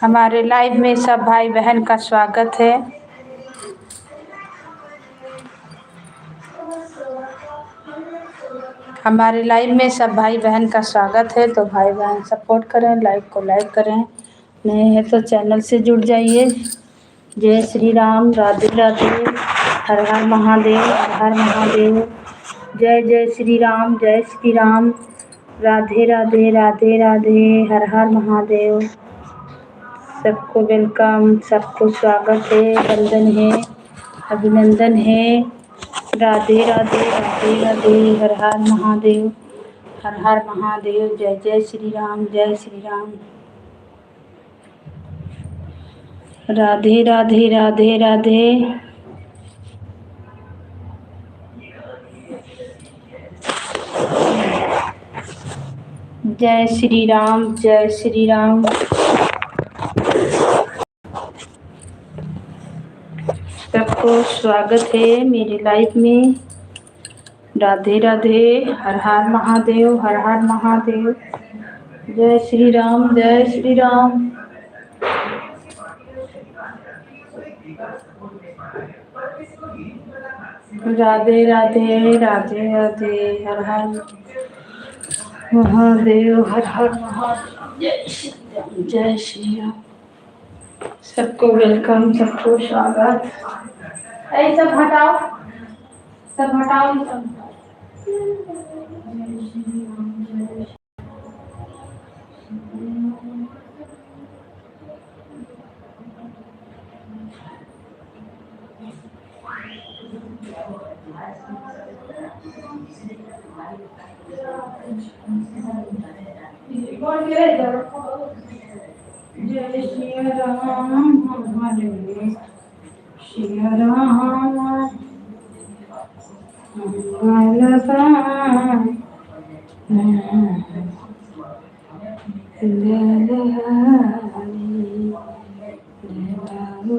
हमारे लाइव में सब भाई बहन का स्वागत है। हमारे लाइव में सब भाई बहन का स्वागत है, तो भाई बहन सपोर्ट करें, लाइक को लाइक करें, नए हैं तो चैनल से जुड़ जाइए। जय श्री राम, राधे राधे, हर हर महादेव, हर हर महादेव। जय जय श्री राम, जय श्री राम, राधे राधे, राधे राधे, हर हर महादेव। सबको वेलकम, सबको स्वागत है, वंदन है, अभिनंदन है। राधे राधे, राधे राधे, हर हर महादेव, हर हर महादेव। जय जय श्री राम, जय श्री राम। राधे राधे, राधे राधे। जय श्री राम, जय श्री राम। सबको स्वागत है मेरे लाइव में। राधे राधे, हर हर महादेव, हर हर महादेव। जय श्री राम, जय श्री राम। राधे राधे, राधे राधे, हर हर महादेव, हर हर महादेव। जय श्री राम, जय श्री राम। सबको वेलकम, सबको स्वागत। ऐ सब हटाओ, सब हटाओ, सब हटाओ। जय श्री राम, जय जय श्री राम, हरे श्री राम,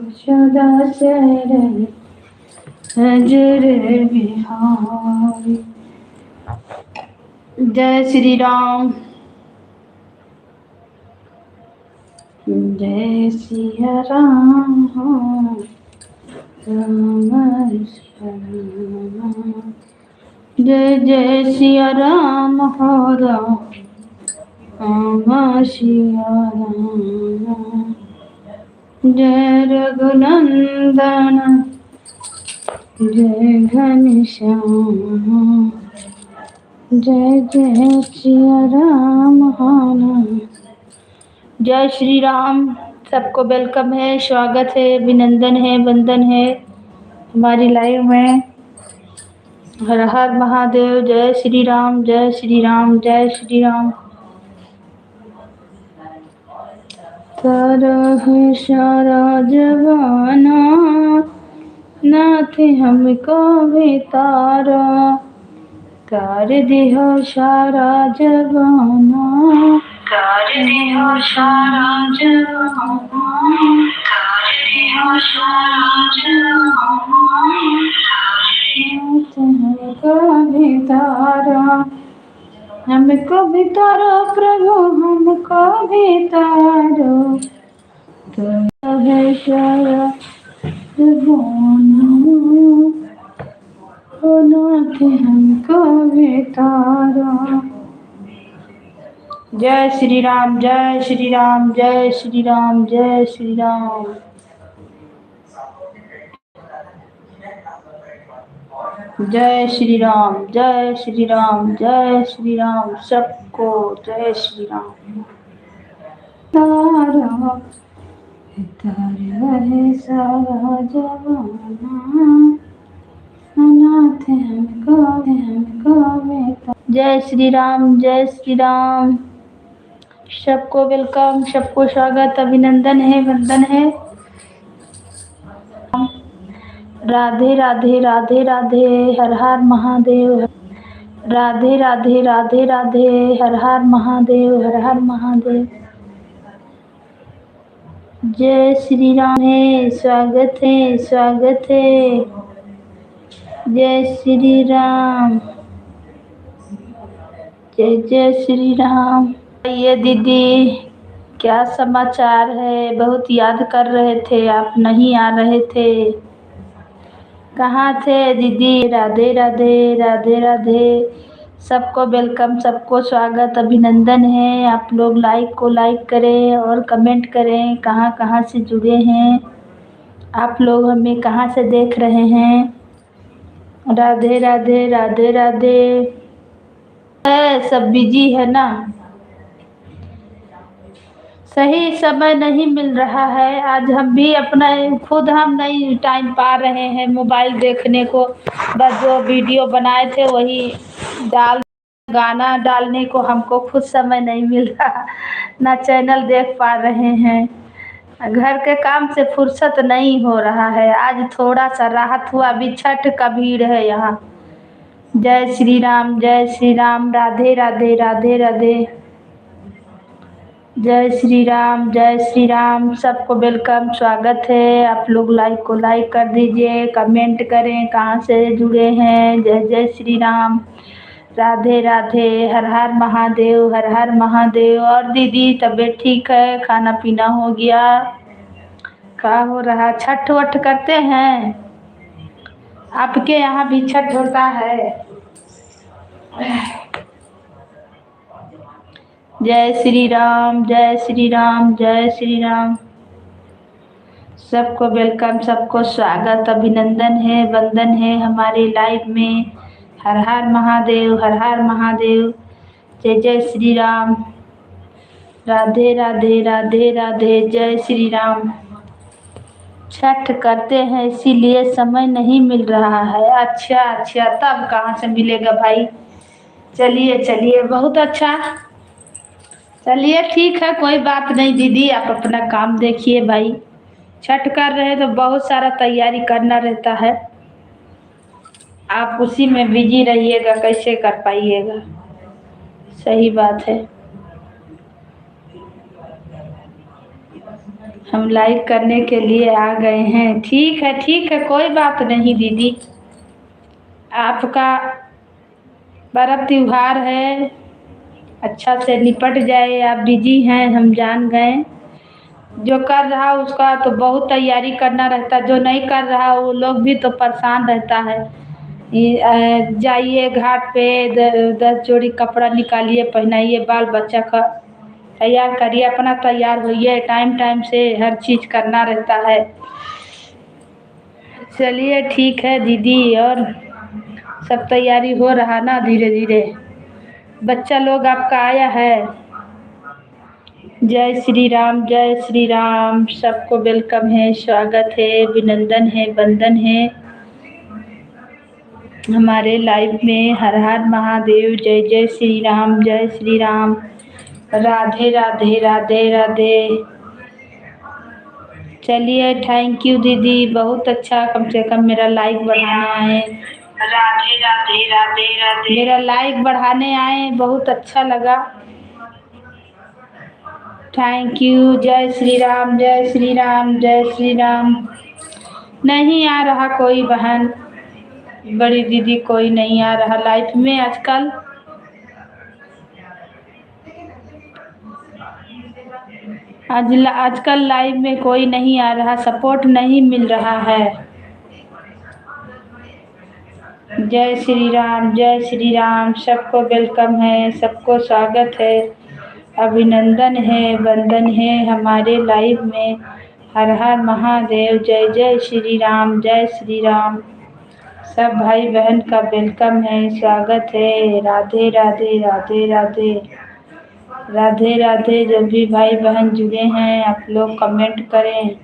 सदा शरण हजर बिहारी। जय श्री राम, जय सिया राम, राम राम। जय जय सिया राम, हो राम सिया राम। जय रघुनंदन, जय घनश्याम। जय जय सिया राम, हो राम। जय श्री राम। सबको वेलकम है, स्वागत है, अभिनंदन है, वंदन है हमारी लाइव में। हर हर महादेव। जय श्री राम, जय श्री राम, जय श्री राम। सारा जवाना नाथ हमको भी तारा, तार दिहो सारा जवाना, तार दिहो सारा जवाना, तार दिहो सारा जवाना। हमको भी तारा, हमको भी तारो प्रभु, हमको भी तारो। तो है सारा जवाना, ओ नाथ हमको भी तारो। जय श्री राम, जय श्री राम, जय श्री राम, जय श्री राम। जय श्री राम, जय श्री राम, जय श्री राम। सबको जय श्री राम। तारा तारे सारा जवाना, अनाथ हमको बेटा। जय श्री राम, जय श्री राम। सबको वेलकम, सबको स्वागत, अभिनंदन है, वंदन है। राधे राधे, राधे राधे, हर हर महादेव। राधे राधे, राधे राधे, हर हर महादेव, हर हर महादेव। जय श्री राम है, स्वागत है, स्वागत है। जय श्री राम, जय जय श्री राम। ये दीदी, क्या समाचार है? बहुत याद कर रहे थे, आप नहीं आ रहे थे। कहाँ थे दीदी? राधे राधे, राधे राधे। सबको वेलकम, सबको स्वागत, अभिनंदन है। आप लोग लाइक को लाइक करें और कमेंट करें, कहाँ कहाँ से जुड़े हैं आप लोग, हमें कहाँ से देख रहे हैं। राधे राधे, राधे राधे। है सब बिजी है ना, सही समय नहीं मिल रहा है। आज हम भी अपना खुद हम नहीं टाइम पा रहे हैं मोबाइल देखने को। बस जो वीडियो बनाए थे वही डाल, गाना डालने को हमको खुद समय नहीं मिल रहा, ना चैनल देख पा रहे हैं। घर के काम से फुर्सत नहीं हो रहा है। आज थोड़ा सा राहत हुआ, अभी छठ का भीड़ है यहाँ। जय श्री राम, जय श्री राम, राधे राधे, राधे राधे। जय श्री राम, जय श्री राम। सबको वेलकम, स्वागत है। आप लोग लाइक को लाइक कर दीजिए, कमेंट करें कहाँ से जुड़े हैं। जय जय श्री राम, राधे राधे, हर हर महादेव, हर हर महादेव। और दीदी तबीयत ठीक है? खाना पीना हो गया? क्या हो रहा? छठ वठ करते हैं? आपके यहाँ भी छठ होता है? जय श्री राम, जय श्री राम, जय श्री राम। सबको वेलकम, सबको स्वागत, अभिनंदन है, वंदन है हमारे लाइव में। हर हर महादेव, हर हर महादेव। जय जय श्री राम, राधे राधे, राधे राधे, जय श्री राम। छठ करते हैं इसीलिए समय नहीं मिल रहा है। अच्छा अच्छा, तब कहाँ से मिलेगा भाई। चलिए चलिए, बहुत अच्छा। चलिए ठीक है, कोई बात नहीं दीदी, आप अपना काम देखिए भाई। छठ कर रहे हैं तो बहुत सारा तैयारी करना रहता है, आप उसी में बिजी रहिएगा, कैसे कर पाइएगा। सही बात है। हम लाइक करने के लिए आ गए हैं। ठीक है ठीक है, कोई बात नहीं दीदी। आपका पर्व त्योहार है, अच्छा से निपट जाए। आप बिजी हैं, हम जान गए। जो कर रहा उसका तो बहुत तैयारी करना रहता, जो नहीं कर रहा वो लोग भी तो परेशान रहता है। जाइए घाट पे, 10 जोड़ी कपड़ा निकालिए, पहनाइए, बाल बच्चा का तैयार करिए, अपना तैयार होइए, टाइम टाइम से हर चीज़ करना रहता है। चलिए ठीक है दीदी। और सब तैयारी हो रहा ना धीरे धीरे? बच्चा लोग आपका आया है? जय श्री राम, जय श्री राम। सबको वेलकम है, स्वागत है, अभिनंदन है, वंदन है हमारे लाइव में। हर हर महादेव, जय जय श्री राम, जय श्री राम, राधे राधे, राधे राधे। चलिए थैंक यू दीदी, बहुत अच्छा, कम से कम मेरा लाइक बढ़ाने आए। राधे राधे, राधे राधे। मेरा लाइक बढ़ाने आए, बहुत अच्छा लगा। Thank you. जय श्री राम, जय श्री राम, जय श्री राम। नहीं आ रहा कोई बहन, बड़ी दीदी, कोई नहीं आ रहा लाइफ में आजकल। आजकल लाइव में कोई नहीं आ रहा, सपोर्ट नहीं मिल रहा है। जय श्री राम, जय श्री राम। सबको वेलकम है, सबको स्वागत है, अभिनंदन है, वंदन है हमारे लाइव में। हर हर महादेव, जय जय श्री राम, जय श्री राम। सब भाई बहन का वेलकम है, स्वागत है। राधे राधे, राधे राधे, राधे राधे। जब भी भाई बहन जुड़े हैं आप लोग कमेंट करें।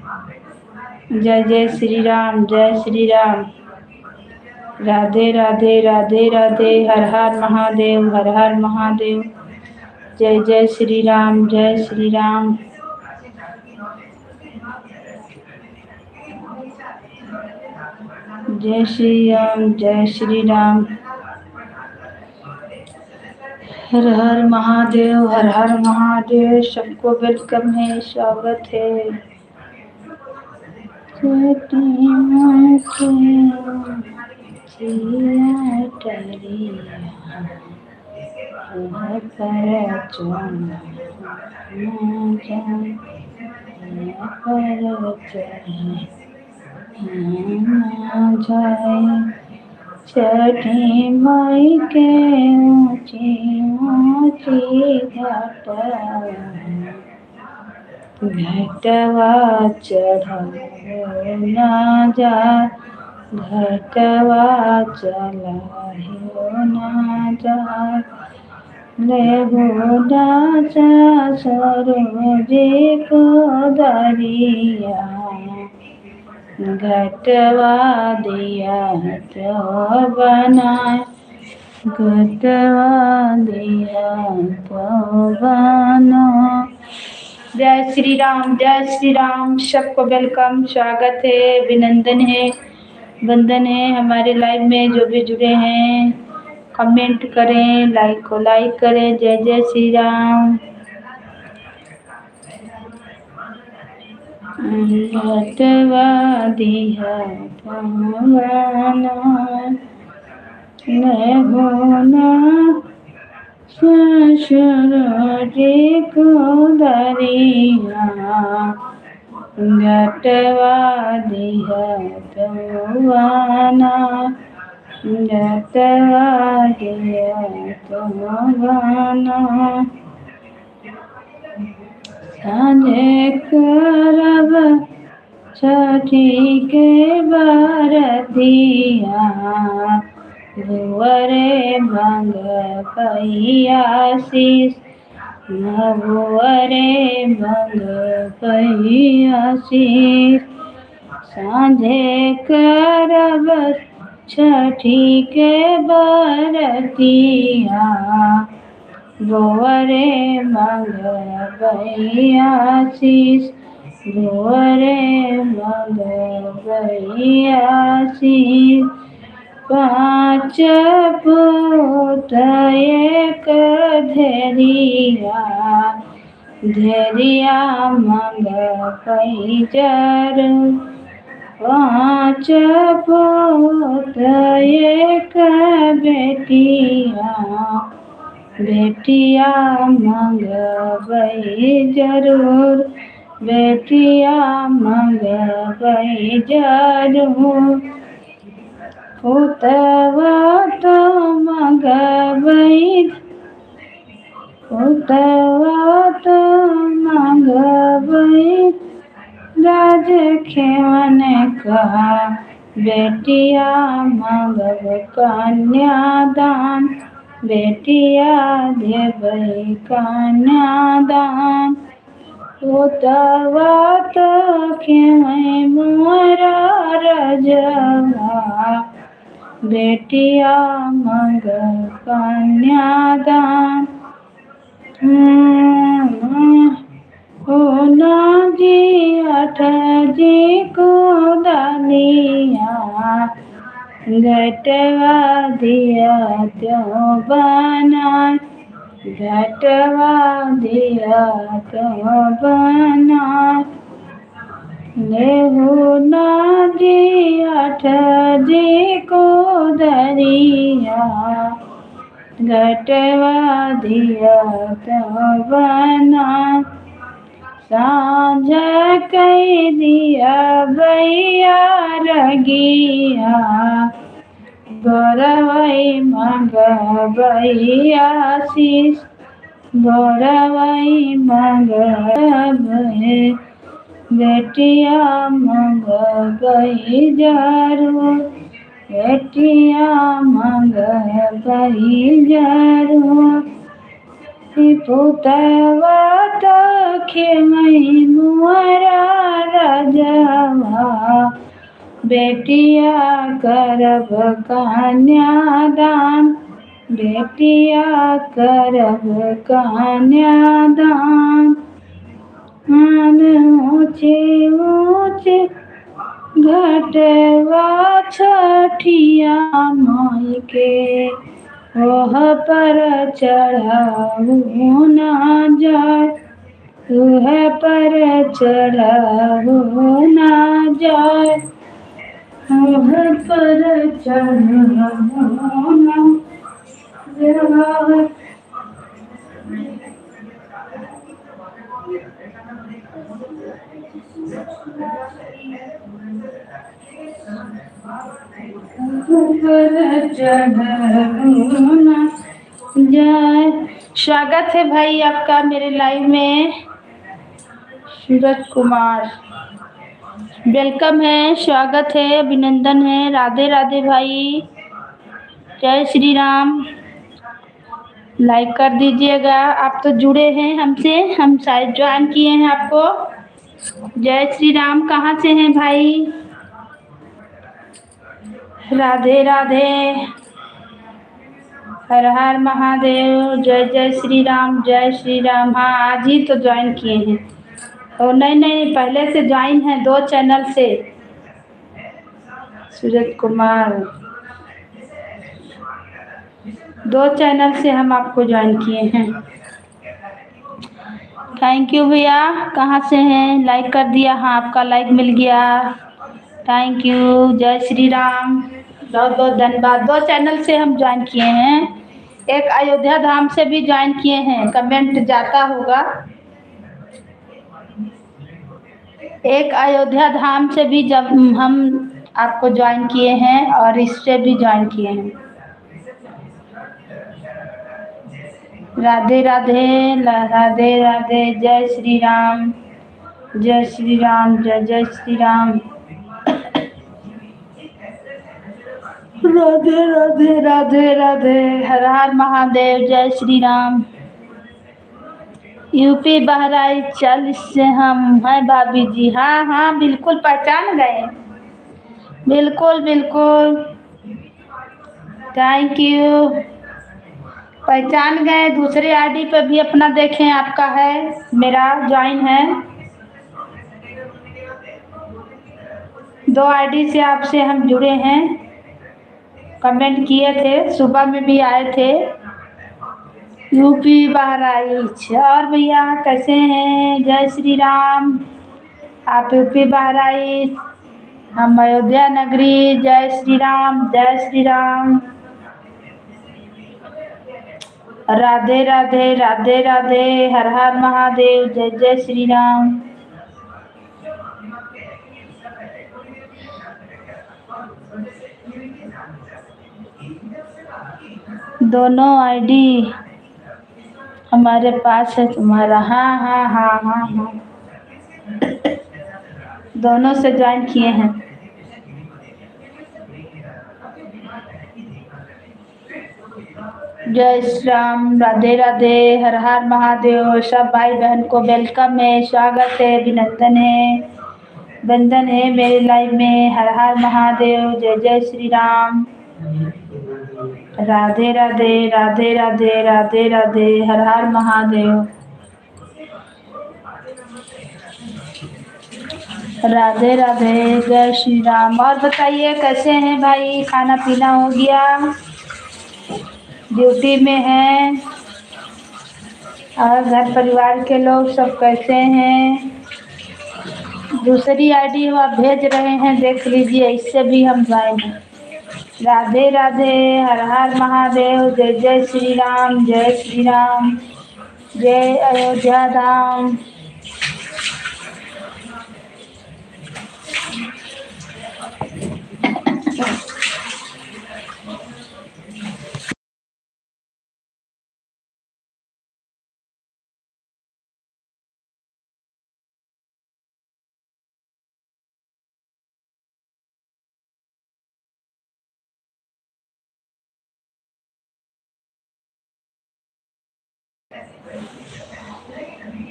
जय जय श्री राम, जय श्री राम, राधे राधे, राधे राधे, हर हर महादेव, हर हर महादेव। जय जय श्री राम, जय श्री राम। जय श्री राम, जय श्री राम। हर हर महादेव, हर हर महादेव। सबको वेलकम है, स्वागत है। पर चढ़ना जाए, पर चढ़ना जाए। छठी माई के ऊँची ऊँची घटवा चढ़ाओ ना जाए, घटवा चढ़ाओ ना जाए। लेबो डाचा सरोज को दरिया, घटवा दिया तो बनाए, घटवा दिया तो बनो। जय श्री राम, जय श्री राम। सबको वेलकम, स्वागत है, अभिनंदन है, वंदन है। हमारे लाइव में जो भी जुड़े हैं कमेंट करें, लाइक को लाइक करें। जय जय श्री राम। घटवा दिया होना ससुर जी को दरिया, घटवा दिया तवाना, घटवा दिया तवाना। साँझे करब छठी के बरतिया, भुअरे मांग आशीष, भुअरे मांग आशीष। साँझे करब छठी के बरतिया, भुअरे मांग आशीष, भुअरे मांग आशीष। पाँच पुत एक धेरिया, धेरिया मांग पैजर। पाँच पुत एक बेटिया, बेटिया मंगबई जरूर, बेटिया मंगबई जरूर। पुतवा तो मंगबई, पुतवा तो मंगबई राज खेवन का, बेटिया मंगब कन्यादान, बेटिया देवई कन्यादान। पुतवा तो खेवई मोरा रजवा, बेटिया मंगब कन्यादान। होना जी अठ जी को दानिया, घटवा दिया तो बनाए, घटवा दिया तो बनाए। होना जी अठ जी को दरिया, घटवा दिया तो बनाए। साँझ कई दिया भैया रगिया, गौरवई मंगबई आशीष, गौरवई मंगबई, बेटिया मंगबई जरूर, बेटिया मंगबई जरूर। पुतवा तो खेमई मुअरा रजवा, बेटिया करब कन्यादान, बेटिया करब कन्यादान। ऊँचे ऊँचे घटवा छठिया माई के, ओह पर चढ़ाऊ ना जाए, ओह पर चढ़ाऊ ना जाए, ओह पर चढ़ाऊ ना जाए। जय। स्वागत है भाई आपका मेरे लाइव में। सूरज कुमार वेलकम है, स्वागत है, अभिनंदन है। राधे राधे भाई, जय श्री राम। लाइक कर दीजिएगा। आप तो जुड़े हैं हमसे, हम शायद ज्वाइन किए हैं आपको। जय श्री राम। कहाँ से हैं भाई? राधे राधे, हर हर महादेव, जय जय श्री राम, जय श्री राम। हाँ, आज ही तो ज्वाइन किए हैं। ओ नहीं नहीं, पहले से ज्वाइन है, 2 चैनल से। सूरज कुमार, 2 चैनल से हम आपको ज्वाइन किए हैं। थैंक यू भैया। कहाँ से हैं? लाइक कर दिया। हाँ, आपका लाइक मिल गया, थैंक यू। जय श्री राम, बहुत बहुत धन्यवाद। 2 चैनल से हम ज्वाइन किए हैं। एक अयोध्या धाम से भी ज्वाइन किए हैं, कमेंट जाता होगा। एक अयोध्या धाम से भी जब हम आपको ज्वाइन किए हैं, और इससे भी ज्वाइन किए हैं। राधे राधे, राधे राधे, जय श्री राम, जय श्री राम, जय जय श्री राम। राधे राधे, राधे राधे, हर हर महादेव, जय श्री राम। यूपी बहराइच 40 से हम हैं भाभी जी। हाँ हाँ, बिल्कुल पहचान गए, बिल्कुल बिल्कुल, थैंक यू। पहचान गए। दूसरे आईडी पे भी अपना देखें, आपका है, मेरा ज्वाइन है। 2 आईडी से आपसे हम जुड़े हैं, कमेंट किए थे, सुबह में भी आए थे। यूपी बहराइच। और भैया कैसे हैं? जय श्री राम। आप यूपी बहराइच, हम अयोध्या नगरी। जय श्री राम, जय श्री राम। राधे राधे, राधे राधे, हर हर महादेव, जय जय श्री राम। दोनों आईडी हमारे पास है तुम्हारा। हाँ हाँ हाँ हाँ हाँ, दोनों से ज्वाइन किए हैं। जय श्री राम, राधे राधे, हर हर महादेव। सब भाई बहन को वेलकम है, स्वागत है, अभिनंदन है, वंदन है मेरे लाइव में। हर हर महादेव, जय जय श्री राम। राधे राधे, राधे राधे, राधे राधे, हर हर महादेव। राधे राधे, जय श्री राम। और बताइए कैसे हैं भाई? खाना पीना हो गया? ड्यूटी में हैं? और घर परिवार के लोग सब कैसे हैं? दूसरी आईडी वो आप भेज रहे हैं, देख लीजिए, इससे भी हम ज्वाइन हैं। राधे राधे, हर हर महादेव, जय जय श्री राम, जय श्री राम, जय अयोध्या धाम।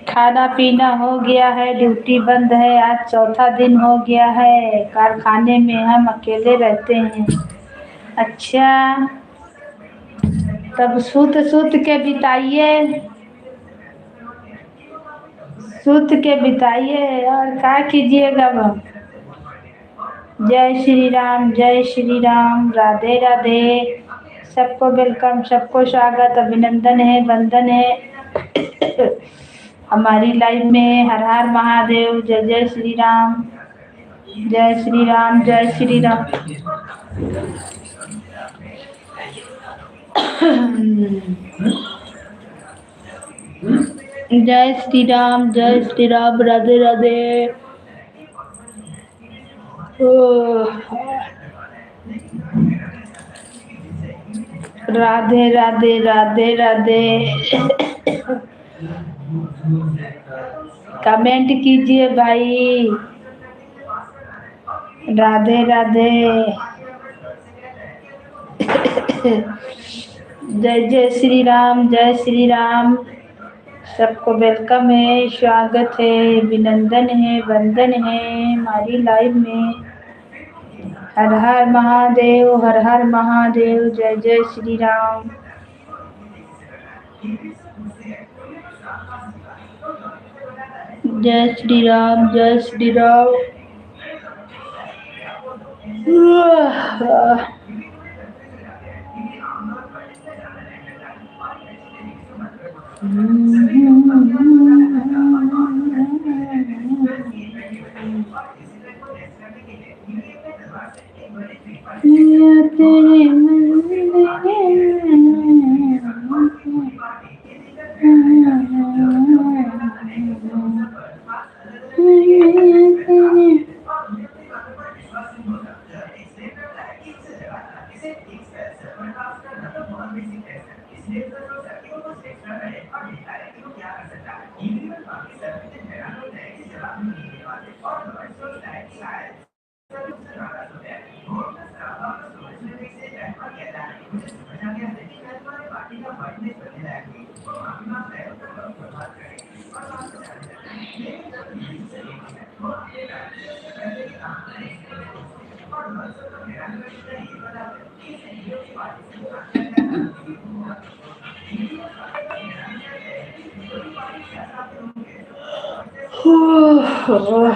खाना पीना हो गया है, ड्यूटी बंद है, आज चौथा दिन हो गया है। कारखाने में हम अकेले रहते हैं। अच्छा, तब सूत सूत के बिताइए, सूत के बिताइए, और क्या कीजिएगा अब। जय श्री राम, जय श्री राम, राधे राधे, सबको वेलकम, सबको स्वागत, अभिनंदन है, वंदन है हमारी लाइफ में। हर हर महादेव, जय जय श्री राम, जय श्री राम, जय श्री राम। जय श्री राम, जय श्री राम, राधे राधे। राधे राधे राधे राधे। कमेंट कीजिए भाई। राधे राधे। जय जय श्री राम, जय श्री राम। सबको वेलकम है, स्वागत है, अभिनंदन है, वंदन है हमारी लाइव में। हर हर महादेव, हर हर महादेव, जय जय श्री राम। जय श्री राम, जय श्री राम।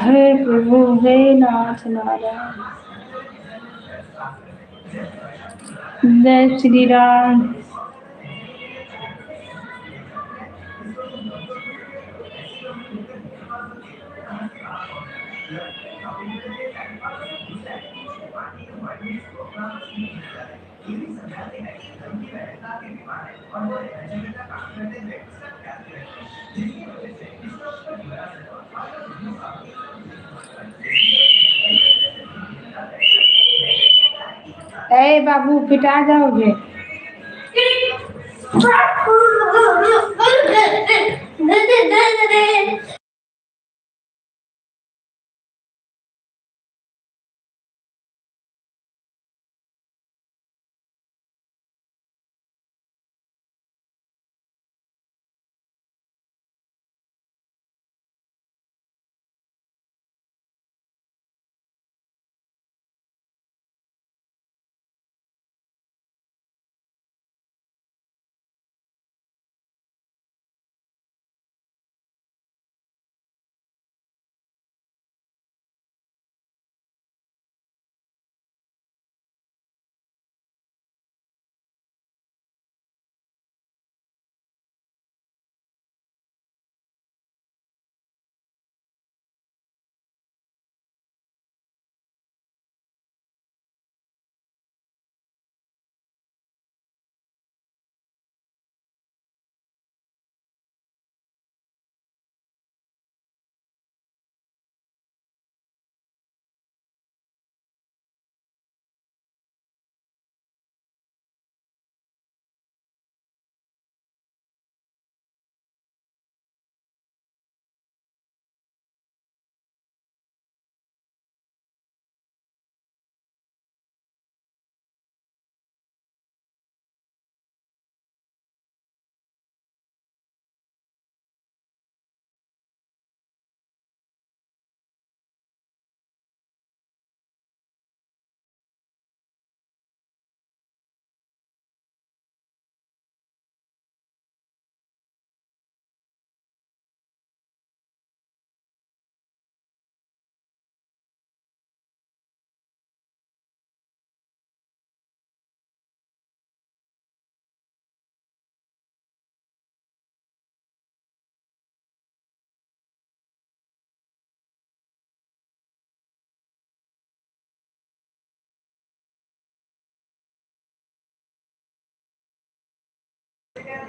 हे प्रभु, हे नाथ नारायण। जय श्री राम। ए बाबू, पिटा जाओगे।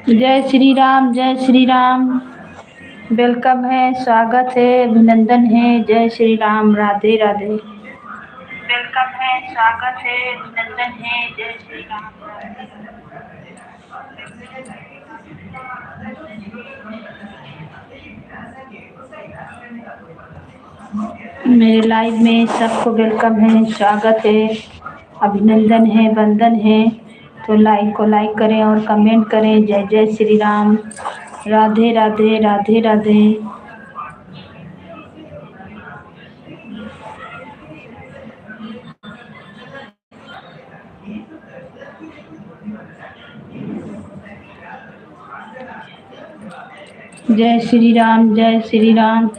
जय श्री राम, जय श्री राम। वेलकम है, स्वागत है, अभिनंदन है। जय श्री राम, राधे राधे। वेलकम है, स्वागत है, अभिनंदन है। जय श्री राम, राधे राधे। मेरे लाइव में सबको वेलकम है, स्वागत है, अभिनंदन है, वंदन है। तो लाइक को लाइक करें और कमेंट करें। जय जय श्री राम। राधे राधे, राधे राधे। जय श्री राम, जय श्री राम।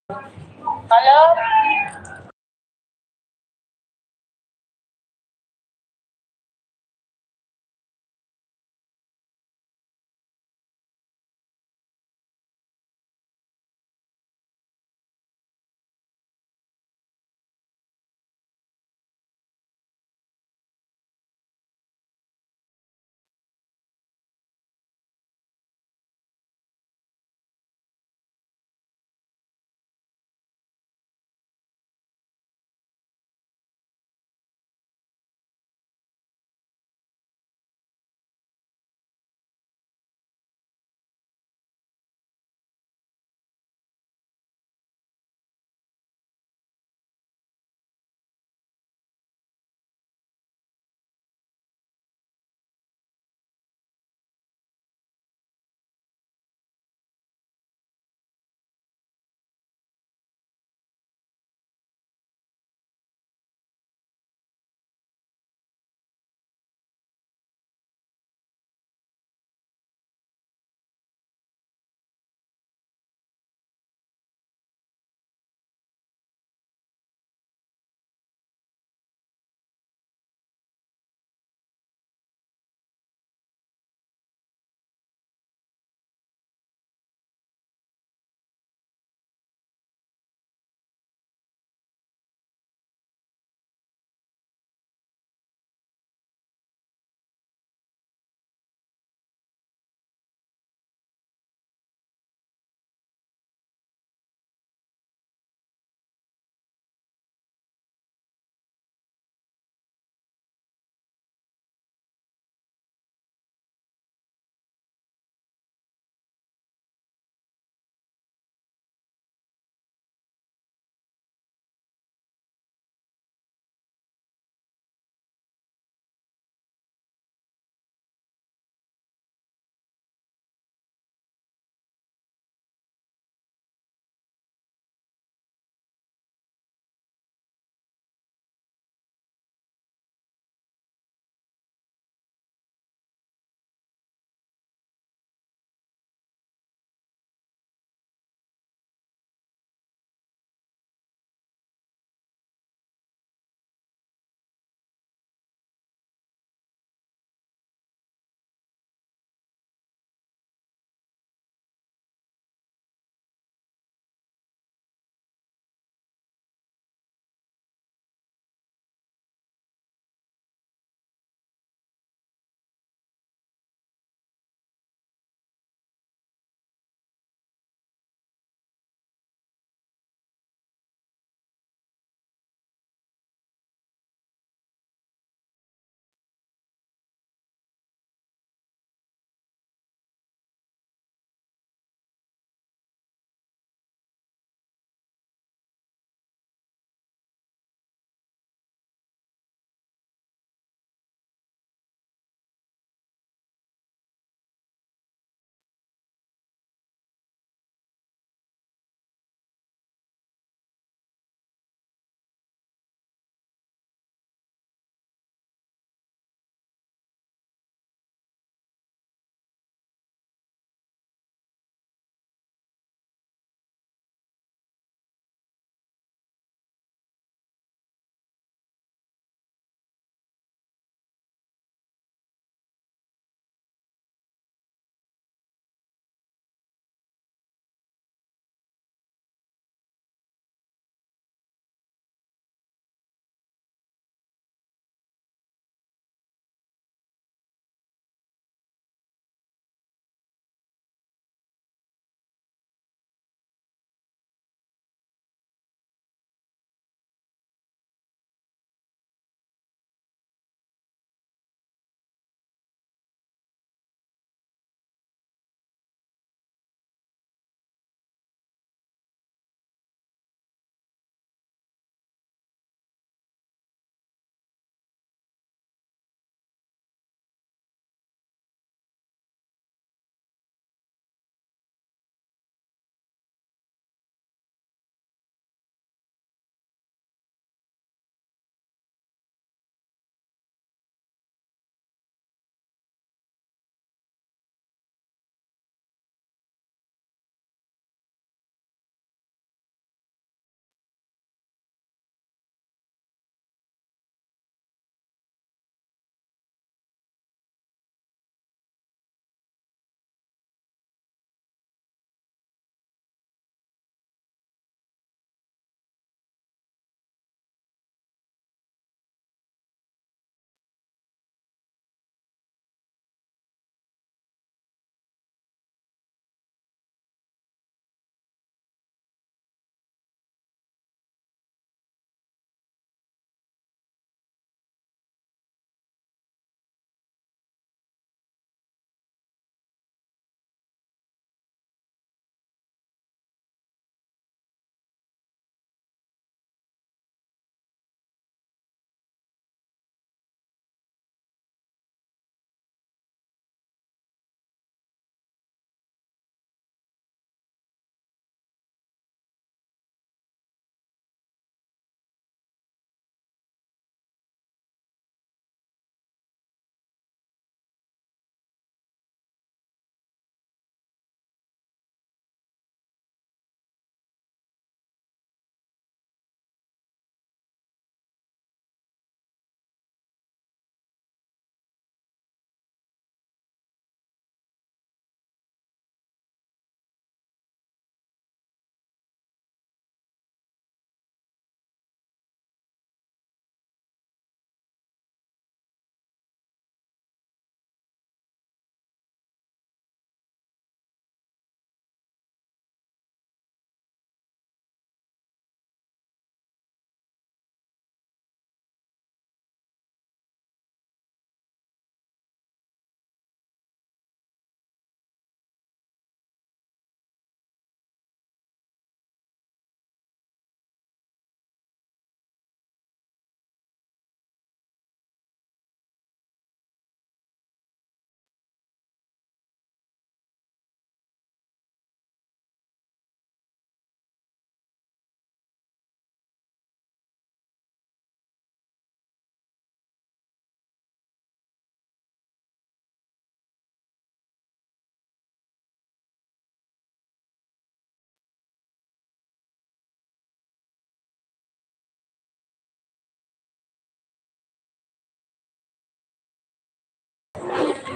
हेलो।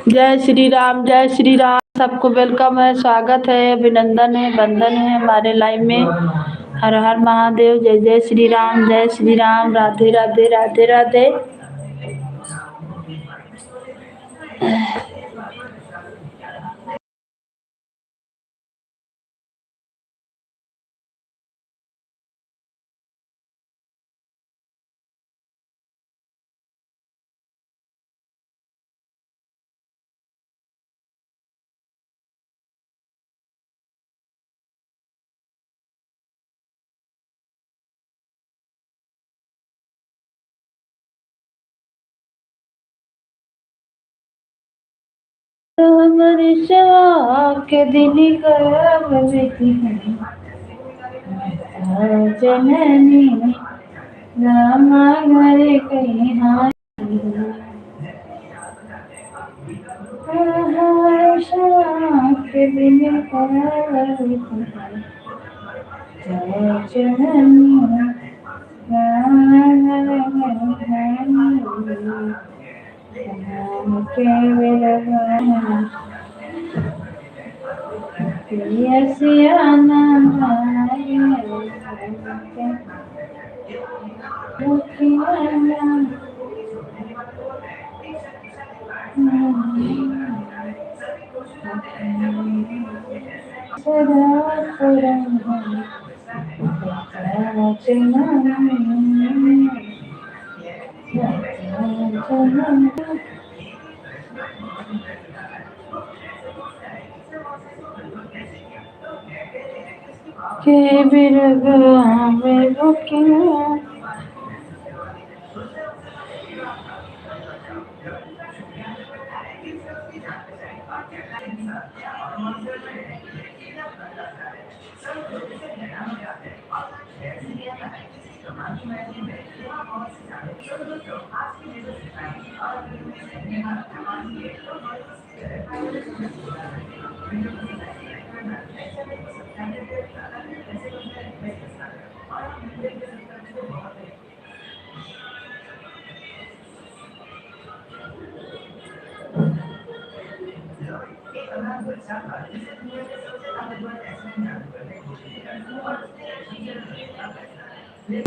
जय श्री राम। सबको वेलकम है, स्वागत है, अभिनंदन है, वंदन है हमारे लाइव में। हर हर महादेव। जय जय श्री राम। राधे राधे राधे राधे। तो हमारे सेवा के दिन करब जननी रामा घरे कहीं हाय के दिन करब जननी रामा घरे के बिरग हमें रुकिया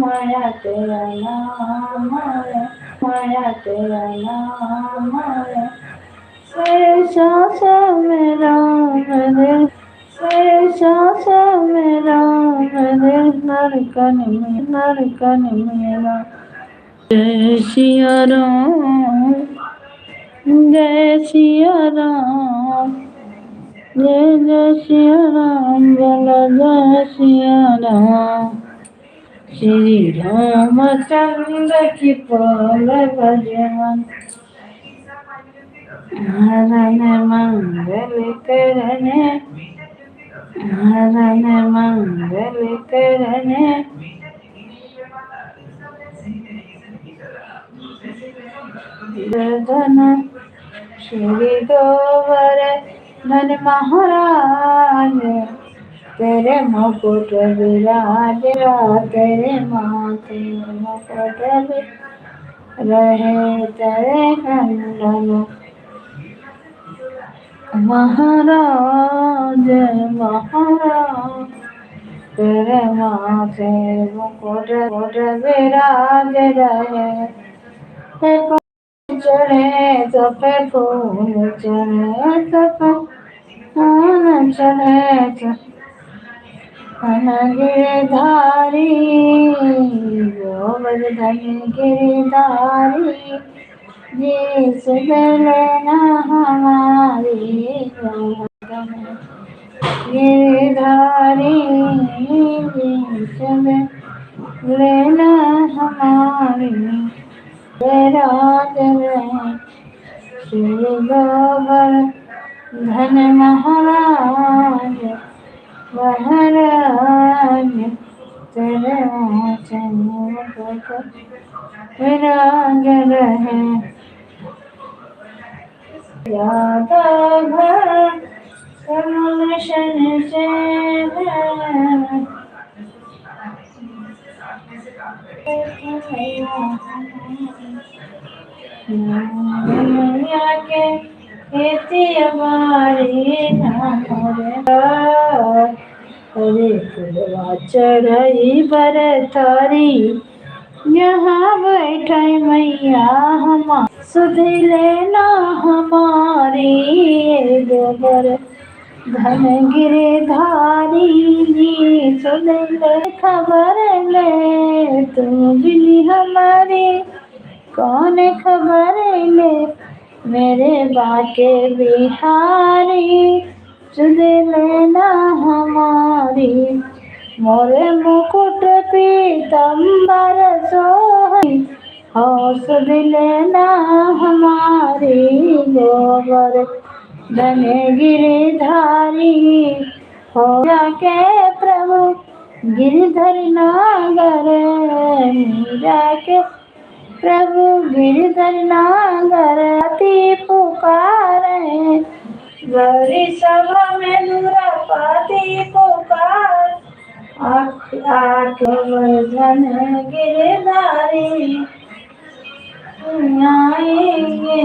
माया तेरा नाम माया माया तेरा नाम माया मेरे सांस में राम रे मेरे सांस में राम रे नरकन मेरा जय सिया राम जय सिया राम जय जय सिया राम बोलो जय सिया राम श्री रामचंद्र की पल भजन हरण मंगल करने हरण मंगल करने धन श्री गोवर धन महाराज तेरे मुकुट विराज तेरे माथे मुकुट रहे तेरे कंडन महाराज महाराज तेरे माथे मुकुट विराज रहे चढ़े तो पे फूल चढ़े तो फूल चढ़े तो गिरधारी गोवर्धन गिरधारी जिस लेना हमारी गिरधारी जिस लेना हमारी राज श्री गोवर धन महाराज महाराज तेरे विराज रहे यादव कमल शन से के खेती हमारी हरे फुलवा चढ़ई बर तारी यहाँ बैठे मैया हम सुध लेना हमारी गोबर धन गिरधारी सुन ले खबर ले तू बिनी हमारी कौन खबर ले मेरे बाके बिहारी सुन लेना हमारी मोरे मुकुट पीतम्बर सोहनी हौस लेना हमारी गोबर धन गिरधारी हो जाके प्रभु गिरधर नागर जाके प्रभु गिरधर नागर अति पुकारे गौरी सभा में दूरा पाती पुकार आठ वर्धन गिरधारी आएंगे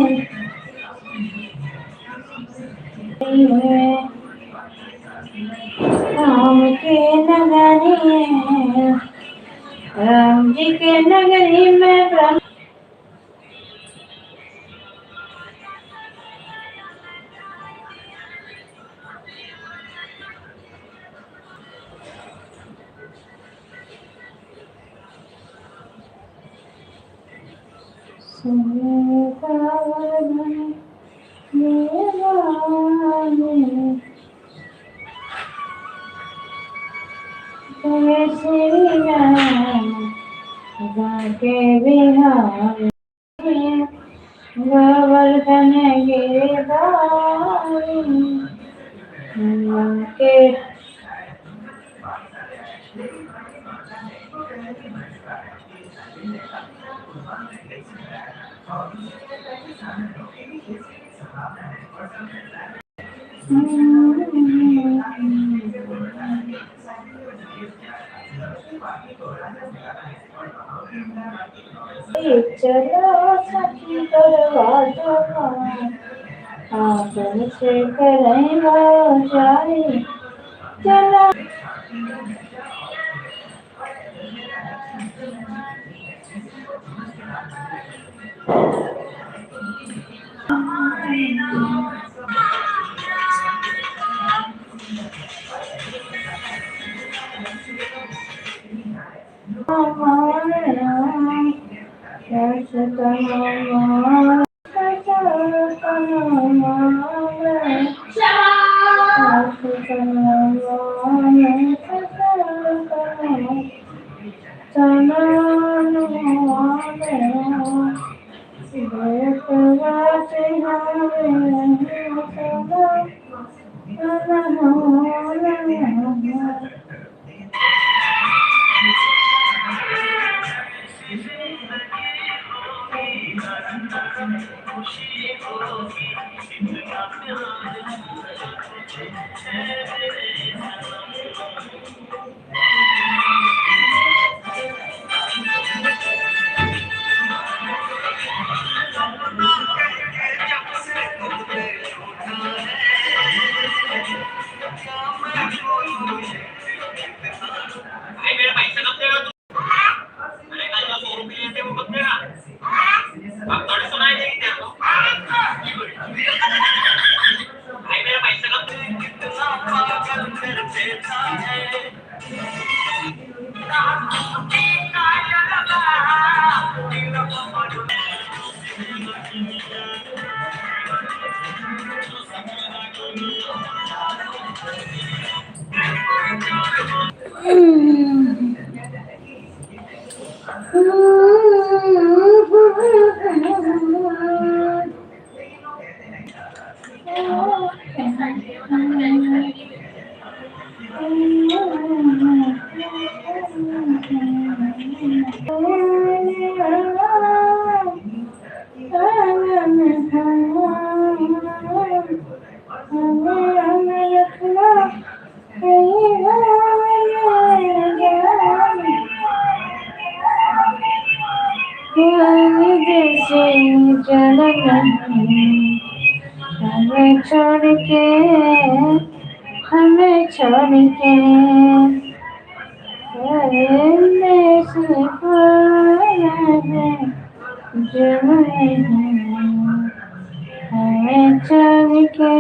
राम के नगरी राम जी के नगरी में ब्रह्म श्री राम के बिहार गोवर्धन गिरधारी के चलो सखी दरवाजा आंगन से करें जाए चला हमें छोड़ के, हमें छोड़ के करने से पार जब हमें छोड़ के,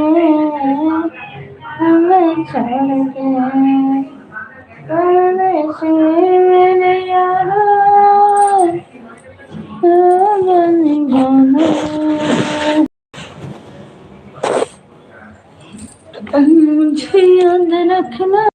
हमें छोड़ के करने से मेरे यारो मुझे याद रखना।